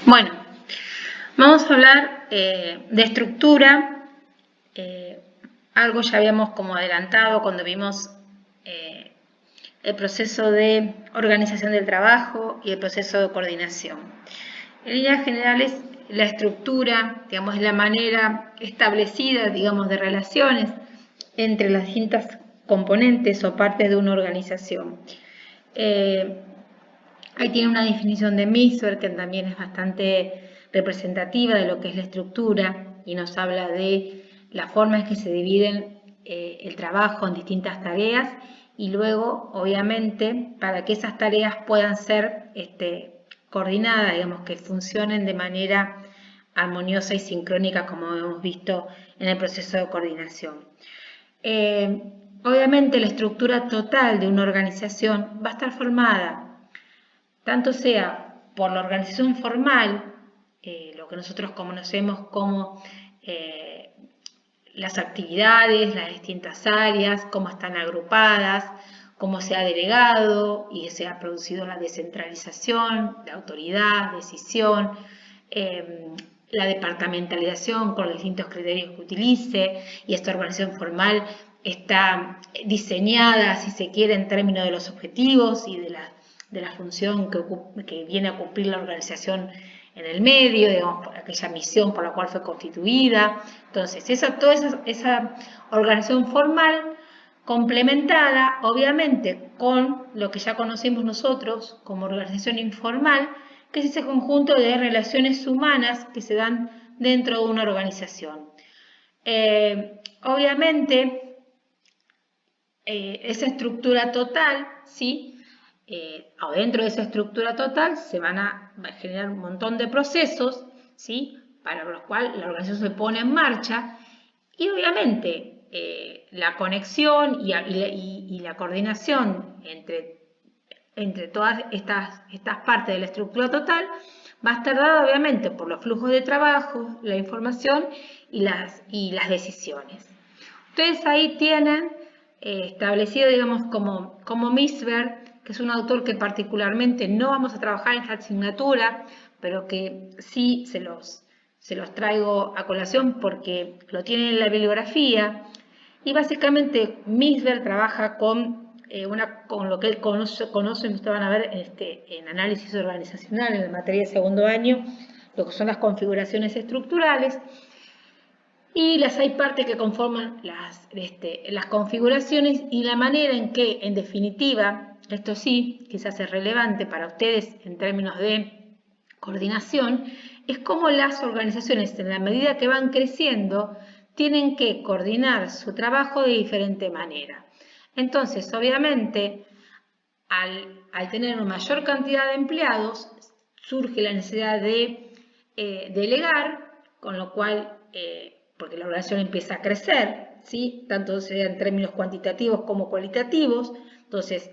Bueno, vamos a hablar de estructura. Algo ya habíamos como adelantado cuando vimos el proceso de organización del trabajo y el proceso de coordinación. En líneas generales, la estructura, digamos, es la manera establecida, digamos, de relaciones entre las distintas componentes o partes de una organización. Ahí tiene una definición de Misber que también es bastante representativa de lo que es la estructura y nos habla de la forma en que se dividen el trabajo en distintas tareas y luego, obviamente, para que esas tareas puedan ser coordinadas, digamos, que funcionen de manera armoniosa y sincrónica, como hemos visto en el proceso de coordinación. Obviamente, la estructura total de una organización va a estar formada tanto sea por la organización formal, lo que nosotros conocemos como las actividades, las distintas áreas, cómo están agrupadas, cómo se ha delegado y se ha producido la descentralización, la autoridad, decisión, la departamentalización con los distintos criterios que utilice, y esta organización formal está diseñada, si se quiere, en términos de los objetivos y de la función que viene a cumplir la organización en el medio, digamos, por aquella misión por la cual fue constituida. Entonces, toda esa organización formal complementada, obviamente, con lo que ya conocemos nosotros como organización informal, que es ese conjunto de relaciones humanas que se dan dentro de una organización. Obviamente, esa estructura total, ¿sí? O dentro de esa estructura total se van a generar un montón de procesos, ¿sí? Para los cuales la organización se pone en marcha y obviamente la conexión y la coordinación entre todas estas partes de la estructura total va a estar dada obviamente por los flujos de trabajo, la información y las decisiones. Ustedes ahí tienen establecido, digamos, como Misber, que es un autor que particularmente no vamos a trabajar en esta asignatura, pero que sí se los traigo a colación porque lo tienen en la bibliografía. Y básicamente Misber trabaja con lo que él conoce, ustedes van a ver en análisis organizacional, en la materia de segundo año, lo que son las configuraciones estructurales. Y hay partes que conforman las configuraciones y la manera en que, en definitiva, esto sí, quizás es relevante para ustedes en términos de coordinación, es cómo las organizaciones, en la medida que van creciendo, tienen que coordinar su trabajo de diferente manera. Entonces, obviamente, al tener una mayor cantidad de empleados, surge la necesidad de delegar, con lo cual porque la organización empieza a crecer, ¿sí? Tanto sea en términos cuantitativos como cualitativos. Entonces,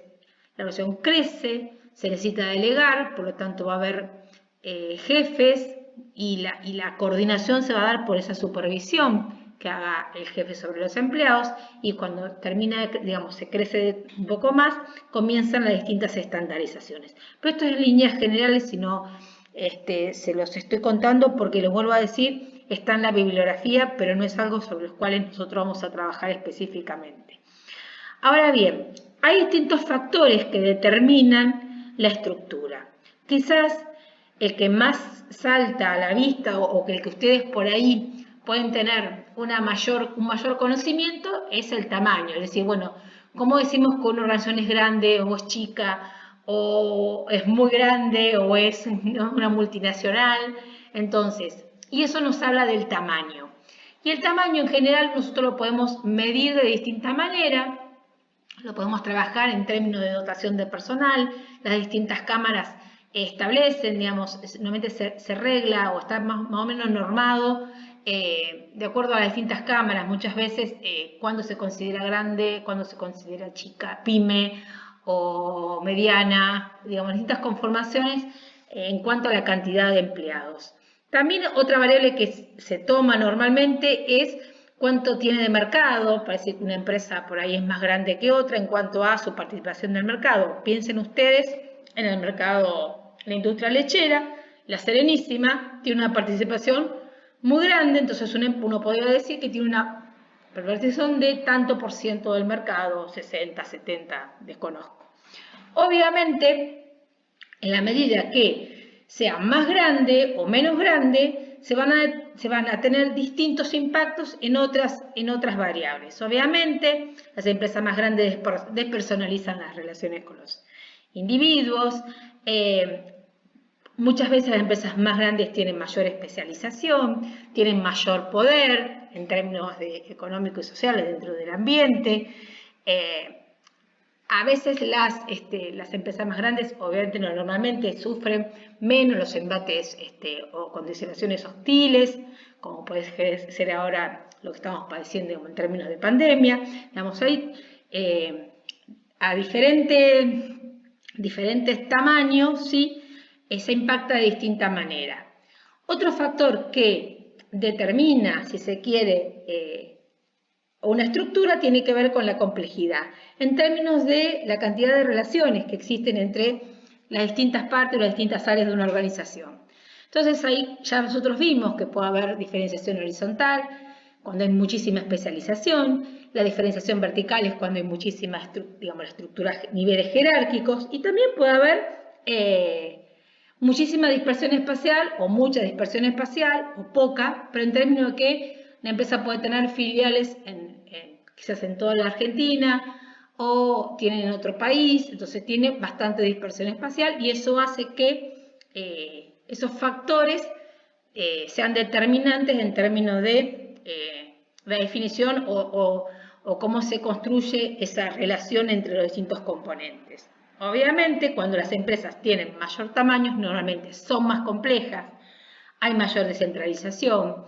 la organización crece, se necesita delegar, por lo tanto va a haber jefes y la coordinación se va a dar por esa supervisión que haga el jefe sobre los empleados, y cuando termina, digamos, se crece un poco más, comienzan las distintas estandarizaciones. Pero esto es en líneas generales, si no se los estoy contando porque les vuelvo a decir, está en la bibliografía, pero no es algo sobre los cuales nosotros vamos a trabajar específicamente. Ahora bien, hay distintos factores que determinan la estructura. Quizás el que más salta a la vista o que el que ustedes por ahí pueden tener un mayor conocimiento es el tamaño. Es decir, bueno, ¿cómo decimos que una organización es grande o es chica o es muy grande o es una multinacional? Entonces, y eso nos habla del tamaño. Y el tamaño en general nosotros lo podemos medir de distinta manera. Lo podemos trabajar en términos de dotación de personal. Las distintas cámaras establecen, digamos, normalmente se regla o está más o menos normado de acuerdo a las distintas cámaras. Muchas veces cuando se considera grande, cuando se considera chica, pyme o mediana, digamos, distintas conformaciones en cuanto a la cantidad de empleados. También otra variable que se toma normalmente es cuánto tiene de mercado. Parece que una empresa por ahí es más grande que otra en cuanto a su participación en el mercado. Piensen ustedes en el mercado, la industria lechera, La Serenísima tiene una participación muy grande, entonces uno podría decir que tiene una participación de tanto por ciento del mercado, 60, 70, desconozco. Obviamente, en la medida que sea más grande o menos grande, se van a tener distintos impactos en otras variables. Obviamente, las empresas más grandes despersonalizan las relaciones con los individuos. Muchas veces las empresas más grandes tienen mayor especialización, tienen mayor poder en términos económicos y sociales dentro del ambiente. A veces las empresas más grandes, obviamente normalmente sufren menos los embates o condicionaciones hostiles, como puede ser ahora lo que estamos padeciendo en términos de pandemia. Digamos, hay a diferentes tamaños, ¿sí? Se impacta de distinta manera. Otro factor que determina, si se quiere, una estructura tiene que ver con la complejidad, en términos de la cantidad de relaciones que existen entre las distintas partes o las distintas áreas de una organización. Entonces ahí ya nosotros vimos que puede haber diferenciación horizontal, cuando hay muchísima especialización, la diferenciación vertical es cuando hay muchísimas, digamos, estructuras, niveles jerárquicos, y también puede haber muchísima dispersión espacial o mucha dispersión espacial o poca, pero en términos de que la empresa puede tener filiales quizás en toda la Argentina o tienen en otro país, entonces tiene bastante dispersión espacial y eso hace que esos factores sean determinantes en términos de la definición o cómo se construye esa relación entre los distintos componentes. Obviamente, cuando las empresas tienen mayor tamaño, normalmente son más complejas, hay mayor descentralización.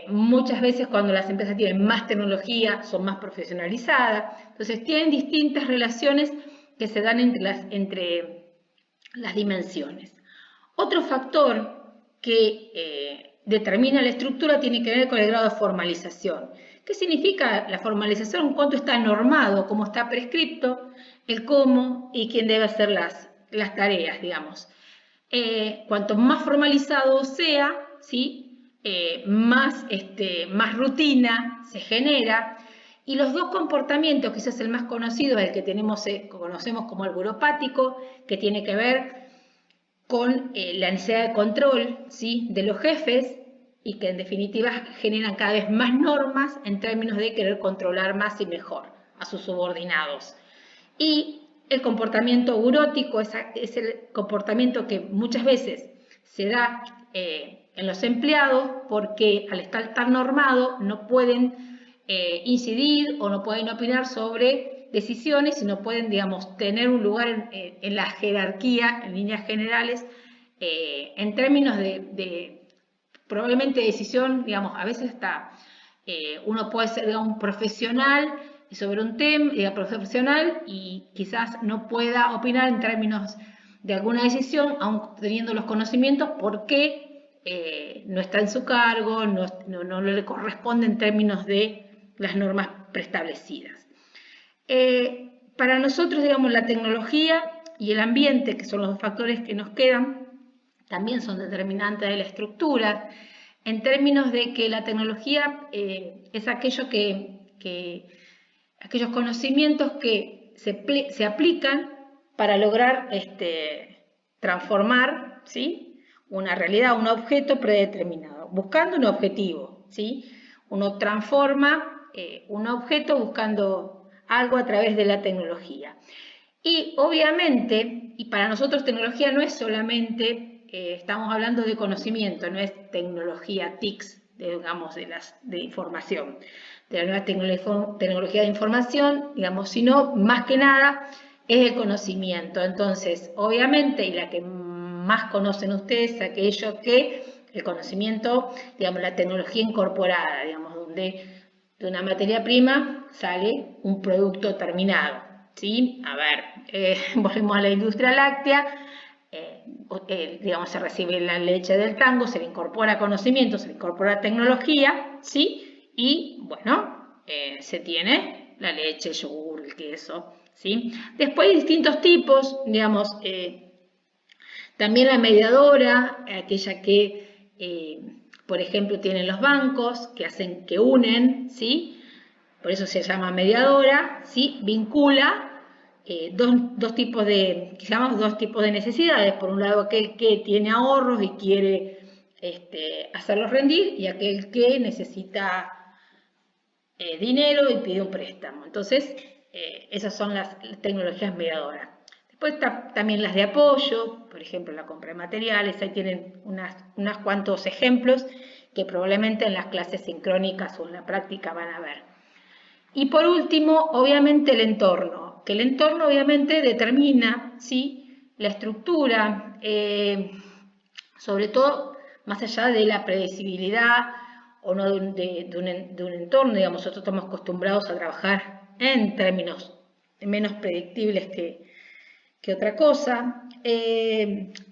Muchas veces cuando las empresas tienen más tecnología, son más profesionalizadas. Entonces, tienen distintas relaciones que se dan entre las dimensiones. Otro factor que determina la estructura tiene que ver con el grado de formalización. ¿Qué significa la formalización? ¿Cuánto está normado? ¿Cómo está prescripto? El cómo y quién debe hacer las tareas, digamos. Cuanto más formalizado sea, ¿sí? Más rutina se genera. Y los dos comportamientos, quizás el más conocido es el que conocemos como el buropático, que tiene que ver con la necesidad de control, ¿sí? De los jefes y que en definitiva generan cada vez más normas en términos de querer controlar más y mejor a sus subordinados. Y el comportamiento burótico es el comportamiento que muchas veces se da en los empleados porque al estar tan normado no pueden incidir o no pueden opinar sobre decisiones y no pueden, digamos, tener un lugar en la jerarquía, en líneas generales, en términos de probablemente decisión, digamos, a veces uno puede ser, digamos, un profesional sobre un tema profesional y quizás no pueda opinar en términos de alguna decisión, aun teniendo los conocimientos, porque no está en su cargo, no le corresponde en términos de las normas preestablecidas. Para nosotros, digamos, la tecnología y el ambiente, que son los dos factores que nos quedan, también son determinantes de la estructura, en términos de que la tecnología es aquellos conocimientos que se aplican para lograr transformar, ¿sí? Una realidad, un objeto predeterminado, buscando un objetivo, ¿sí? Uno transforma un objeto buscando algo a través de la tecnología. Y obviamente, y para nosotros tecnología no es solamente, estamos hablando de conocimiento, no es tecnología TICS, digamos, de información, de la nueva tecnología de información, digamos, sino más que nada es el conocimiento. Entonces, obviamente, y la que más conocen ustedes, aquello que el conocimiento, digamos, la tecnología incorporada, digamos, donde de una materia prima sale un producto terminado, ¿sí? A ver, volvemos a la industria láctea, digamos, se recibe la leche del tango, se le incorpora conocimiento, se le incorpora tecnología, ¿sí? Y, bueno, se tiene la leche, el yogur, el queso, ¿sí? Después hay distintos tipos, digamos, También la mediadora, aquella que, por ejemplo, tienen los bancos, que unen, ¿sí? Por eso se llama mediadora, ¿sí? Vincula dos tipos de, que llamamos dos tipos de necesidades. Por un lado, aquel que tiene ahorros y quiere hacerlos rendir, y aquel que necesita dinero y pide un préstamo. Entonces, esas son las tecnologías mediadoras. Después también las de apoyo, por ejemplo, la compra de materiales. Ahí tienen unos cuantos ejemplos que probablemente en las clases sincrónicas o en la práctica van a ver. Y por último, obviamente el entorno, que el entorno obviamente determina, ¿sí?, la estructura, sobre todo más allá de la predecibilidad o no de un entorno. Digamos, nosotros estamos acostumbrados a trabajar en términos menos predictibles que otra cosa,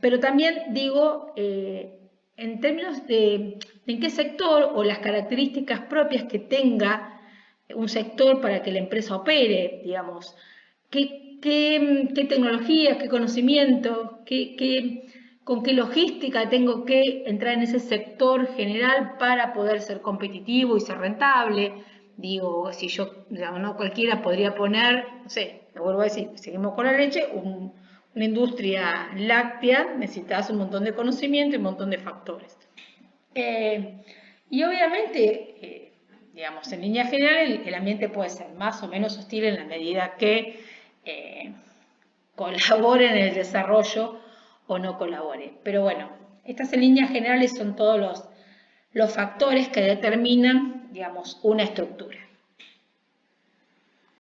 pero también digo, en términos de en qué sector o las características propias que tenga un sector para que la empresa opere, digamos, qué tecnologías, qué conocimiento, con qué logística tengo que entrar en ese sector general para poder ser competitivo y ser rentable. Digo, si yo, digamos, no cualquiera podría poner, no sé, lo vuelvo a decir, seguimos con la leche, una industria láctea, necesitas un montón de conocimiento y un montón de factores. Y obviamente, digamos, en línea general el ambiente puede ser más o menos hostil en la medida que colabore en el desarrollo o no colabore. Pero bueno, estas en líneas generales son todos los factores que determinan, digamos, una estructura.